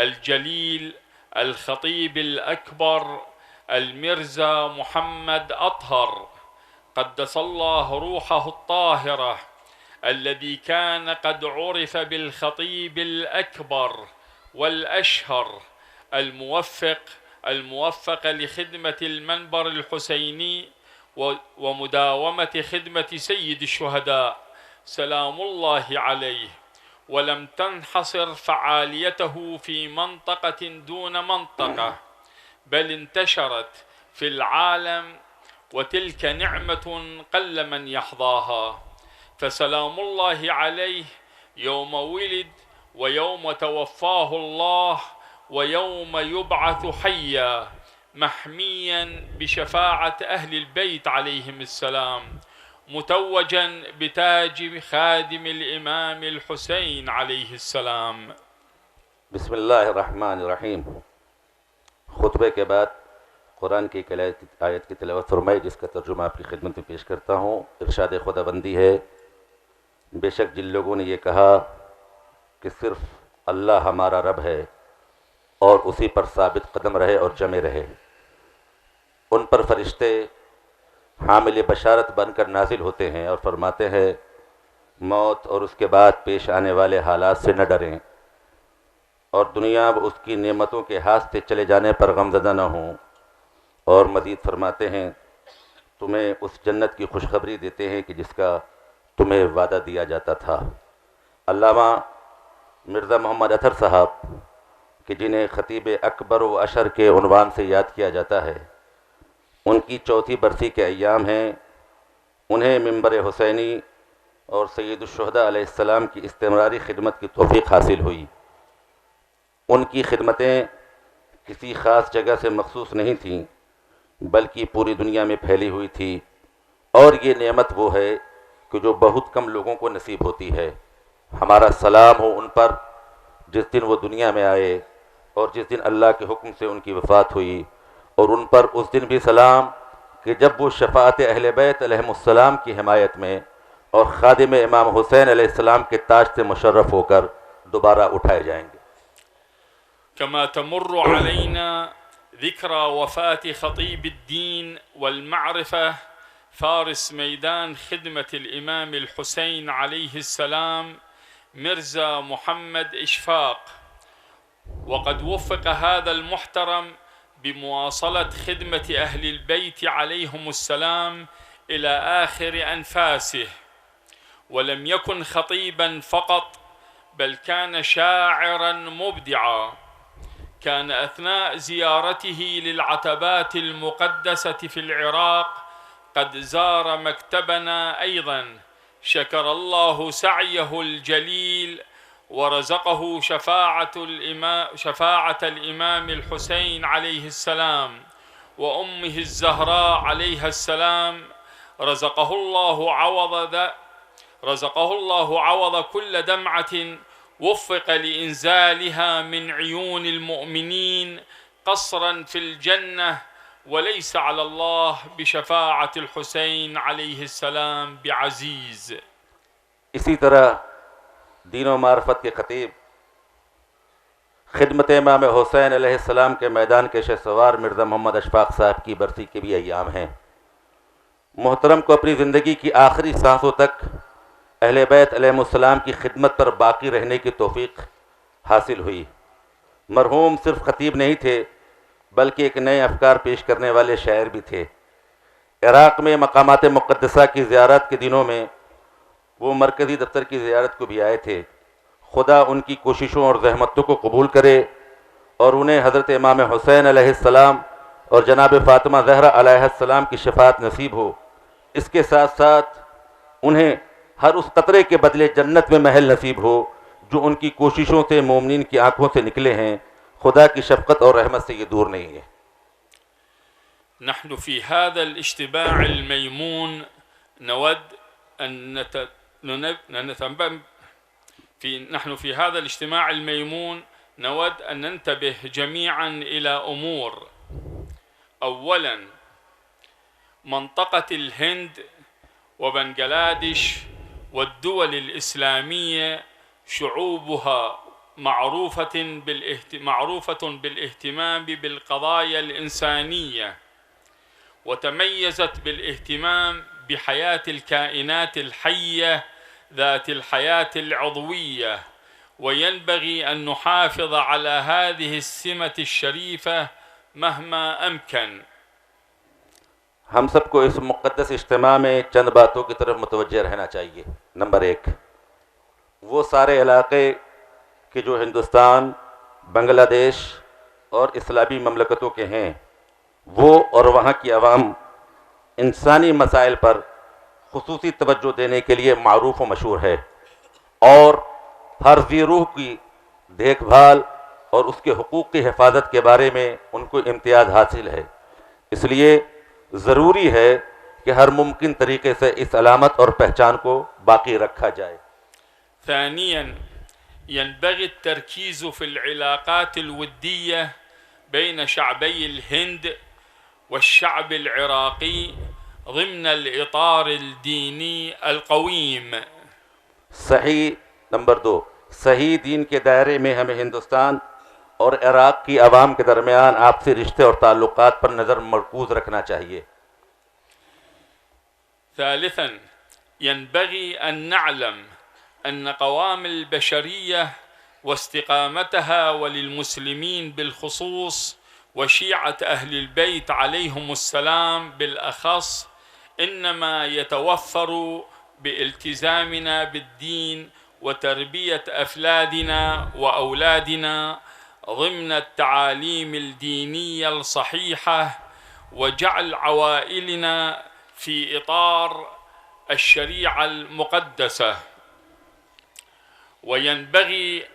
الجليل الخطيب الأكبر المرزا محمد أطهر قدس الله روحه الطاهرة، الذي كان قد عرف بالخطيب الأكبر والأشهر الموفق لخدمة المنبر الحسيني ومداومة خدمة سيد الشهداء سلام الله عليه. ولم تنحصر فعاليته في منطقة دون منطقة، بل انتشرت في العالم، وتلك نعمة قل من يحظاها. فسلام الله عليه يوم ولد ويوم توفاه الله ويوم يبعث حيا محميا بشفاعة أهل البيت عليهم السلام، متوجا بتاج خادم الإمام الحسين عليه السلام۔ بسم اللہ الرحمن الرحیم۔ خطبے کے بعد قرآن کی ایک آیت کی تلاوت فرمائی، جس کا ترجمہ آپ کی خدمت میں پیش کرتا ہوں۔ ارشاد خدا بندی ہے، بے شک جن لوگوں نے یہ کہا کہ صرف اللہ ہمارا رب ہے اور اسی پر ثابت قدم رہے اور جمے رہے، ان پر فرشتے حامل بشارت بن کر نازل ہوتے ہیں اور فرماتے ہیں موت اور اس کے بعد پیش آنے والے حالات سے نہ ڈریں، اور دنیا اس کی نعمتوں کے ہاتھ سے چلے جانے پر غمزدہ نہ ہوں، اور مزید فرماتے ہیں تمہیں اس جنت کی خوشخبری دیتے ہیں کہ جس کا تمہیں وعدہ دیا جاتا تھا۔ علامہ مرزا محمد اطہر صاحب کہ جنہیں خطیب اکبر و اشر کے عنوان سے یاد کیا جاتا ہے، ان کی 4تھی برسی کے ایام ہیں۔ انہیں منبر حسینی اور سید الشہداء علیہ السلام کی استمراری خدمت کی توفیق حاصل ہوئی۔ ان کی خدمتیں کسی خاص جگہ سے مخصوص نہیں تھیں بلکہ پوری دنیا میں پھیلی ہوئی تھی، اور یہ نعمت وہ ہے کہ جو بہت کم لوگوں کو نصیب ہوتی ہے۔ ہمارا سلام ہو ان پر جس دن وہ دنیا میں آئے اور جس دن اللہ کے حکم سے ان کی وفات ہوئی، اور ان پر اس دن بھی سلام کہ جب وہ شفاعت اہل بیت علیہم السلام کی حمایت میں اور خادم امام حسین علیہ السلام کے تاج سے مشرف ہو کر دوبارہ اٹھائے جائیں گے۔ كما تمر علينا ذكرى وفاة خطيب الدين والمعرفة فارس ميدان خدمة الإمام الحسين عليه السلام مرزا محمد إشفاق، وقد وفق هذا المحترم بمواصلة خدمة أهل البيت عليهم السلام إلى آخر أنفاسه، ولم يكن خطيبا فقط بل كان شاعرا مبدعا. كان أثناء زيارته للعتبات المقدسة في العراق قد زار مكتبنا أيضا، شكر الله سعيه الجليل ورزقه شفاعة الإمام الحسين عليه السلام وأمه الزهراء عليها السلام. رزقه الله عوض كل دمعة وفق لإنزالها من عيون المؤمنين قصرا في الجنة، وليس على الله بشفاعة الحسين عليه السلام بعزيز. اسی طرح دین و معرفت کے خطیب خدمت امام حسین علیہ السلام کے میدان کے شہسوار مرزا محمد اشفاق صاحب کی برسی کے بھی ایام ہیں۔ محترم کو اپنی زندگی کی آخری سانسوں تک اہل بیت علیہ السلام کی خدمت پر باقی رہنے کی توفیق حاصل ہوئی۔ مرحوم صرف خطیب نہیں تھے بلکہ ایک نئے افکار پیش کرنے والے شاعر بھی تھے۔ عراق میں مقامات مقدسہ کی زیارت کے دنوں میں وہ مرکزی دفتر کی زیارت کو بھی آئے تھے۔ خدا ان کی کوششوں اور زحمتوں کو قبول کرے اور انہیں حضرت امام حسین علیہ السلام اور جناب فاطمہ زہرا علیہ السلام کی شفاعت نصیب ہو۔ اس کے ساتھ ساتھ انہیں ہر اس قطرے کے بدلے جنت میں محل نصیب ہو جو ان کی کوششوں سے مومنین کی آنکھوں سے نکلے ہیں۔ خدا کی شفقت اور رحمت سے یہ دور نہیں ہے۔ نحن في هذا الاجتماع الميمون نود أن نحن في هذا الاجتماع الميمون نود أن ننتبه جميعا إلى أمور. أولا، منطقة الهند وبنغلاديش والدول الإسلامية شعوبها معروفة بالاهتمام بالقضايا الإنسانية، وتميزت بالاهتمام بحياة الكائنات الحية ذات الحياة العضوية، وينبغي أن نحافظ على هذه السمة الشريفة مهما أمكن. ہم سب کو اس مقدس اجتماع میں چند باتوں کی طرف متوجہ رہنا چاہیے۔ نمبر 1، وہ سارے علاقے کہ جو ہندوستان، بنگلہ دیش اور اسلامی مملکتوں کے ہیں، وہ اور وہاں کی عوام انسانی مسائل پر خصوصی توجہ دینے کے لیے معروف و مشہور ہے، اور ہر ذی روح کی دیکھ بھال اور اس کے حقوق کی حفاظت کے بارے میں ان کو امتیاز حاصل ہے۔ اس لیے ضروری ہے کہ ہر ممکن طریقے سے اس علامت اور پہچان کو باقی رکھا جائے۔ ثانیاً، ينبغي التركيز في العلاقات الودية بين شعبي الهند والشعب العراقي ضمن الإطار الديني القويم. نمبر 2، صحیح دین کے دائرے میں ہمیں ہندوستان اور عراق کی عوام کے درمیان آپسی رشتے اور تعلقات پر نظر مرکوز رکھنا چاہیے۔ ثالثا ينبغي أن نعلم أن قوام البشرية واستقامتها وللمسلمين بالخصوص وشيعة أهل البيت عليهم السلام بالأخص إنما يتوفر بالتزامنا بالدين وتربية أفلادنا وأولادنا ضمن التعاليم الدينية الصحيحة وجعل عوائلنا في إطار الشريعة المقدسة. وينبغي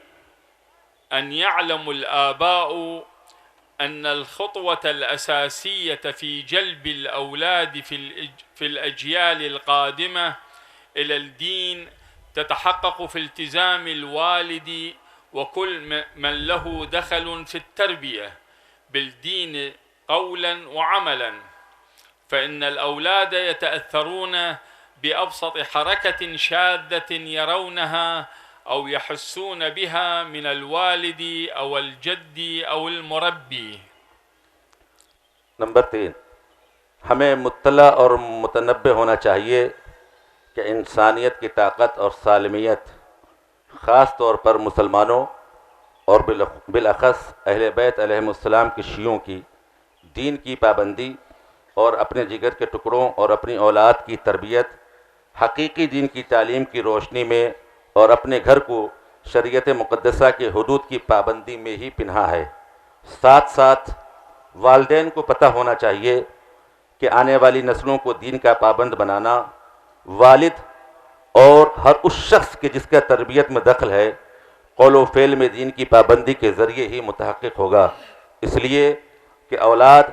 أن يعلم الآباء أن الخطوة الأساسية في جلب الأولاد في الأجيال القادمة إلى الدين تتحقق في التزام الوالد وكل من له دخل في التربية بالدين قولا وعملا، فإن الأولاد يتأثرون بأبسط حركة شاذة يرونها أو يحسون بها من الوالد أو الجد أو المربي. نمبر 3، ہمیں مطلع اور متنبہ ہونا چاہیے کہ انسانیت کی طاقت اور سالمیت خاص طور پر مسلمانوں اور بالاخص اہل بیت علیہم السلام کے شیعوں کی دین کی پابندی اور اپنے جگر کے ٹکڑوں اور اپنی اولاد کی تربیت حقیقی دین کی تعلیم کی روشنی میں اور اپنے گھر کو شریعت مقدسہ کے حدود کی پابندی میں ہی پنہا ہے۔ ساتھ ساتھ والدین کو پتہ ہونا چاہیے کہ آنے والی نسلوں کو دین کا پابند بنانا والد اور ہر اس شخص کے جس کا تربیت میں دخل ہے قول و فعل میں دین کی پابندی کے ذریعے ہی متحقق ہوگا، اس لیے کہ اولاد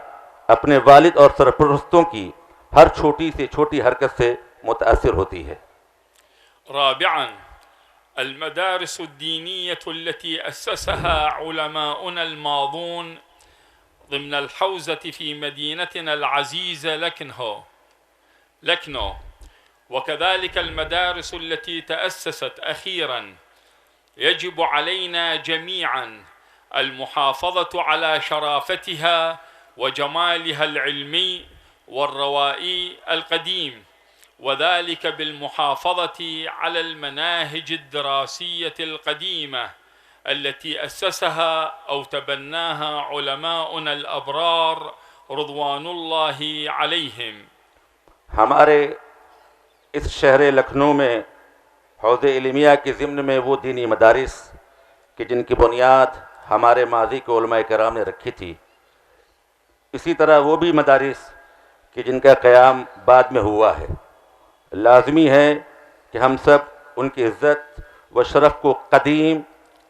اپنے والد اور سرپرستوں کی ہر چھوٹی سے چھوٹی حرکت سے متاثر ہوتی ہے۔ رابعا المدارس الدينية التي أسسها علماؤنا الماضون ضمن الحوزة في مدينتنا العزيزة لكنو، وكذلك المدارس التي تأسست أخيرا، يجب علينا جميعا المحافظة على شرافتها وجمالها العلمي والروائي القديم، وذلك بالمحافظة على المناهج الدراسية القديمة التي أسسها أو تبناها علماؤنا الأبرار رضوان الله عليهم۔ ہمارے اس شہر لکھنؤ میں حوض علمیہ کے ضمن میں وہ دینی مدارس کہ جن کی بنیاد ہمارے ماضی کے علماء کرام نے رکھی تھی، اسی طرح وہ بھی مدارس کہ جن کا قیام بعد میں ہوا ہے، لازمی ہے کہ ہم سب ان کی عزت و شرف کو قدیم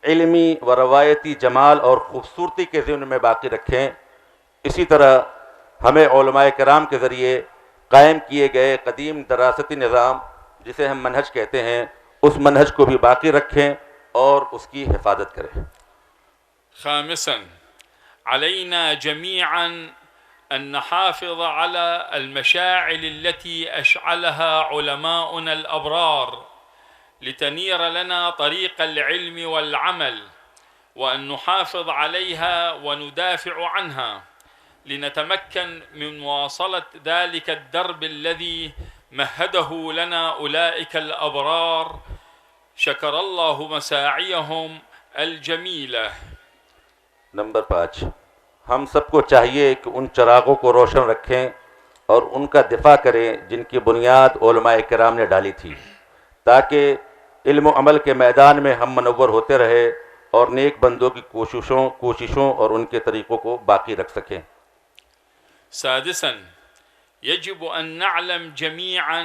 علمی و روایتی جمال اور خوبصورتی کے ضمن میں باقی رکھیں۔ اسی طرح ہمیں علماء کرام کے ذریعے قائم کیے گئے قدیم دراستی نظام جسے ہم منہج کہتے ہیں، اس منہج کو بھی باقی رکھیں اور اس کی حفاظت کریں۔ خامسا علينا جميعا أن نحافظ على المشاعل التي أشعلها علماؤنا الأبرار لتنير لنا طريق العلم والعمل، وأن نحافظ عليها وندافع عنها لنتمكن من مواصلة ذلك الدرب الذي مهده لنا أولئك الأبرار، شكر الله مساعيهم الجميلة۔ نمبر 5، ہم سب کو چاہیے کہ ان چراغوں کو روشن رکھیں اور ان کا دفاع کریں جن کی بنیاد علماء کرام نے ڈالی تھی، تاکہ علم و عمل کے میدان میں ہم منور ہوتے رہے اور نیک بندوں کی کوششوں اور ان کے طریقوں کو باقی رکھ سکیں۔ سادسا يجب أن نعلم جميعا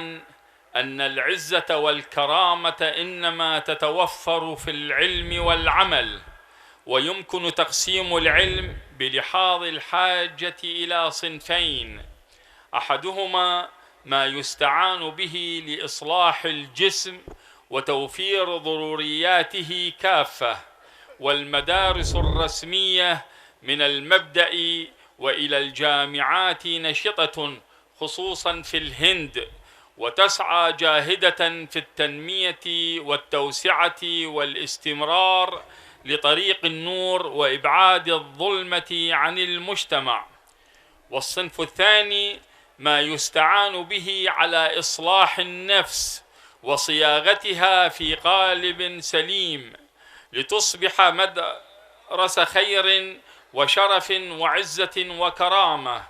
أن العزة والكرامة إنما تتوفر في العلم والعمل، ويمكن تقسيم العلم بلحاظ الحاجة إلى صنفين، أحدهما ما يستعان به لإصلاح الجسم وتوفير ضرورياته كافة، والمدارس الرسمية من المبدأ وإلى الجامعات نشطة خصوصا في الهند، وتسعى جاهدة في التنمية والتوسعة والاستمرار لطريق النور وإبعاد الظلمة عن المجتمع. والصنف الثاني ما يستعان به على إصلاح النفس وصياغتها في قالب سليم لتصبح مدرسة خير وشرف وعزة وكرامة،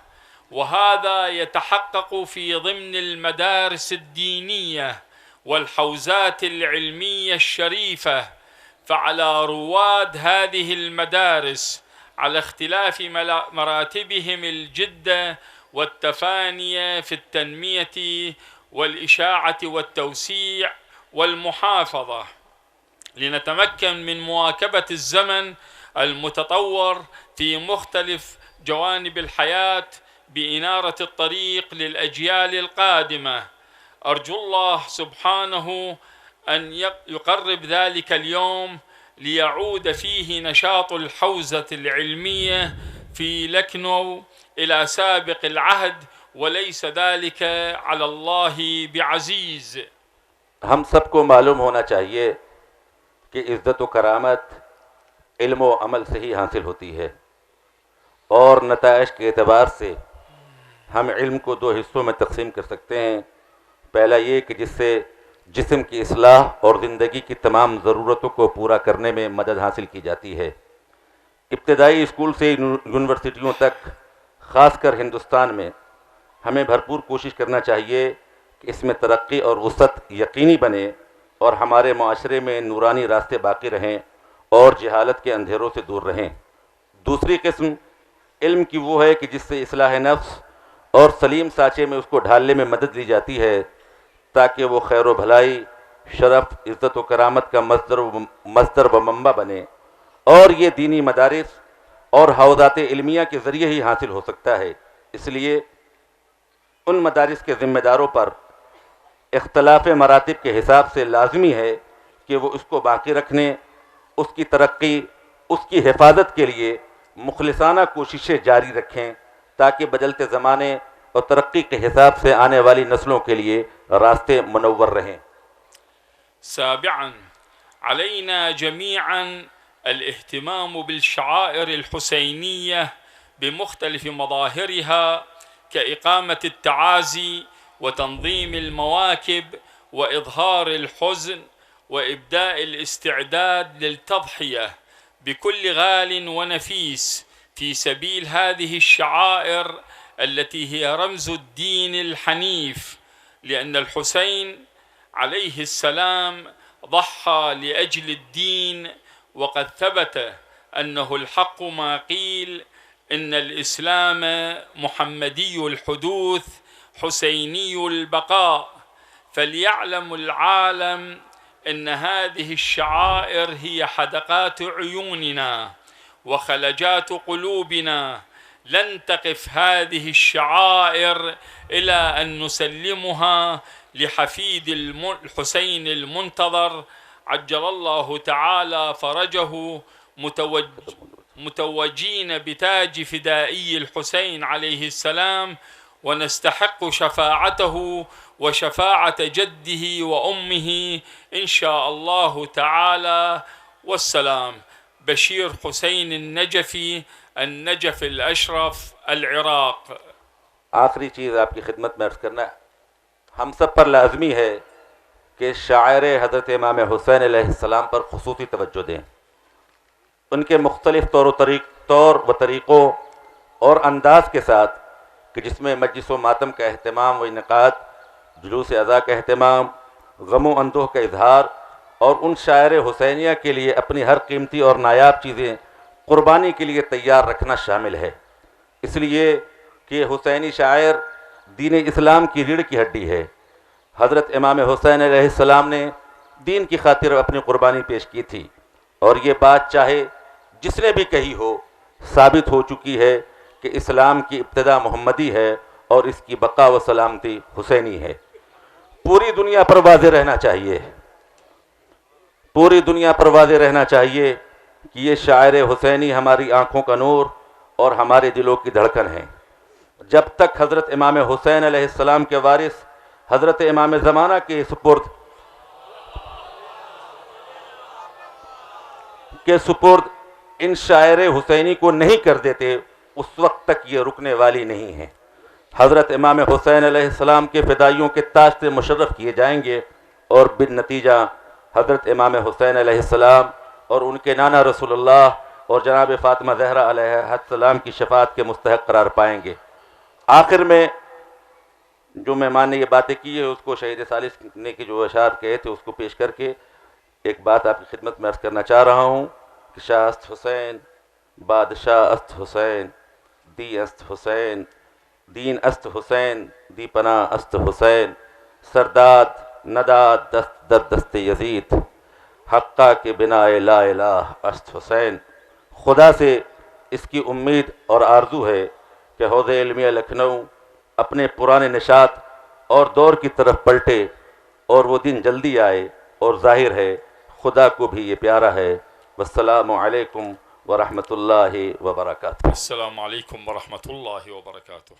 وهذا يتحقق في ضمن المدارس الدينية والحوزات العلمية الشريفة. فعلى رواد هذه المدارس على اختلاف مراتبهم الجدة والتفاني في التنمية والإشاعة والتوسيع والمحافظة لنتمكن من مواكبة الزمن المتطور في مختلف جوانب الحياة بإنارة الطريق للأجيال القادمة. أرجو الله سبحانه أن يقرب ذلك اليوم ليعود فيه نشاط الحوزة العلمية في لكنو إلى سابق العهد، وليس ذلك على الله بعزيز. ہم سب کو معلوم ہونا چاہیے کہ عزت و کرامت علم و عمل سے ہی حاصل ہوتی ہے، اور نتائج کے اعتبار سے ہم علم کو دو حصوں میں تقسیم کر سکتے ہیں. پہلا یہ کہ جس سے جسم کی اصلاح اور زندگی کی تمام ضرورتوں کو پورا کرنے میں مدد حاصل کی جاتی ہے. ابتدائی اسکول سے یونیورسٹیوں تک، خاص کر ہندوستان میں، ہمیں بھرپور کوشش کرنا چاہیے کہ اس میں ترقی اور وسعت یقینی بنے اور ہمارے معاشرے میں نورانی راستے باقی رہیں اور جہالت کے اندھیروں سے دور رہیں. دوسری قسم علم کی وہ ہے کہ جس سے اصلاح نفس اور سلیم سانچے میں اس کو ڈھالنے میں مدد لی جاتی ہے تاکہ وہ خیر و بھلائی، شرف، عزت و کرامت کا مصدر و منبع بنے، اور یہ دینی مدارس اور حوزات علمیہ کے ذریعے ہی حاصل ہو سکتا ہے. اس لیے ان مدارس کے ذمہ داروں پر اختلاف مراتب کے حساب سے لازمی ہے کہ وہ اس کو باقی رکھنے، اس کی ترقی، اس کی حفاظت کے لیے مخلصانہ کوششیں جاری رکھیں تاکہ بدلتے زمانے اور ترقی کے حساب سے آنے والی نسلوں کے لیے راستے منور رہیں. سابعا علينا جميعا الاهتمام بالشعائر الحسينية بمختلف مظاهرها كإقامة التعازي وتنظيم المواكب وإظهار الحزن وإبداء الاستعداد للتضحية بكل غال ونفيس في سبيل هذه الشعائر التي هي رمز الدين الحنيف، لأن الحسين عليه السلام ضحى لأجل الدين، وقد ثبت أنه الحق ما قيل إن الإسلام محمدي الحدوث حسيني البقاء. فليعلم العالم إن هذه الشعائر هي حدقات عيوننا وخلجات قلوبنا. لن تقف هذه الشعائر إلى أن نسلمها لحفيد الحسين المنتظر عجل الله تعالى فرجه، متوجين بتاج فدائي الحسين عليه السلام، ونستحق شفاعته وشفاعة جده وأمه إن شاء الله تعالى. والسلام. بشیر حسین النجفی، النجف الاشرف، العراق. آخری چیز آپ کی خدمت میں عرض کرنا ہے، ہم سب پر لازمی ہے کہ شاعر حضرت امام حسین علیہ السلام پر خصوصی توجہ دیں. ان کے مختلف طور و طریقوں اور انداز کے ساتھ کہ جس میں مجلس و ماتم کا اہتمام و انعقاد، جلوس عزا کا اہتمام، غم و اندوہ کا اظہار، اور ان شاعر حسینیہ کے لیے اپنی ہر قیمتی اور نایاب چیزیں قربانی کے لیے تیار رکھنا شامل ہے. اس لیے کہ حسینی شاعر دین اسلام کی ریڑھ کی ہڈی ہے. حضرت امام حسین علیہ السلام نے دین کی خاطر اپنی قربانی پیش کی تھی، اور یہ بات چاہے جس نے بھی کہی ہو ثابت ہو چکی ہے کہ اسلام کی ابتدا محمدی ہے اور اس کی بقا و سلامتی حسینی ہے. پوری دنیا پر واضح رہنا چاہیے، پوری دنیا پر واضح رہنا چاہیے کہ یہ شاعر حسینی ہماری آنکھوں کا نور اور ہمارے دلوں کی دھڑکن ہیں. جب تک حضرت امام حسین علیہ السلام کے وارث حضرت امام زمانہ کے سپرد کے سپرد ان شاعر حسینی کو نہیں کر دیتے اس وقت تک یہ رکنے والی نہیں ہے۔ حضرت امام حسین علیہ السلام کے فدائیوں کے تاج سے مشرف کیے جائیں گے اور بالنتیجہ حضرت امام حسین علیہ السلام اور ان کے نانا رسول اللہ اور جناب فاطمہ زہرا علیہ السلام کی شفاعت کے مستحق قرار پائیں گے۔ آخر میں جو مہمان نے یہ باتیں کی ہے اس کو شہید ثالث نے کے جو اشعار کہے تھے اس کو پیش کر کے ایک بات آپ کی خدمت میں عرض کرنا چاہ رہا ہوں کہ شاہ است حسین، بادشاہ است حسین، دی است حسین، دین است حسین، دی پناہ است حسین، سرداد نداد دست در دست یزید، حقہ کے بنا لا الہ است حسین۔ خدا سے اس کی امید اور آرزو ہے کہ حوض علمیہ لکھنؤ اپنے پرانے نشاط اور دور کی طرف پلٹے اور وہ دن جلدی آئے، اور ظاہر ہے خدا کو بھی یہ پیارا ہے۔ والسلام علیکم ورحمۃ اللہ وبرکاتہ۔ السلام علیکم ورحمۃ اللہ وبرکاتہ۔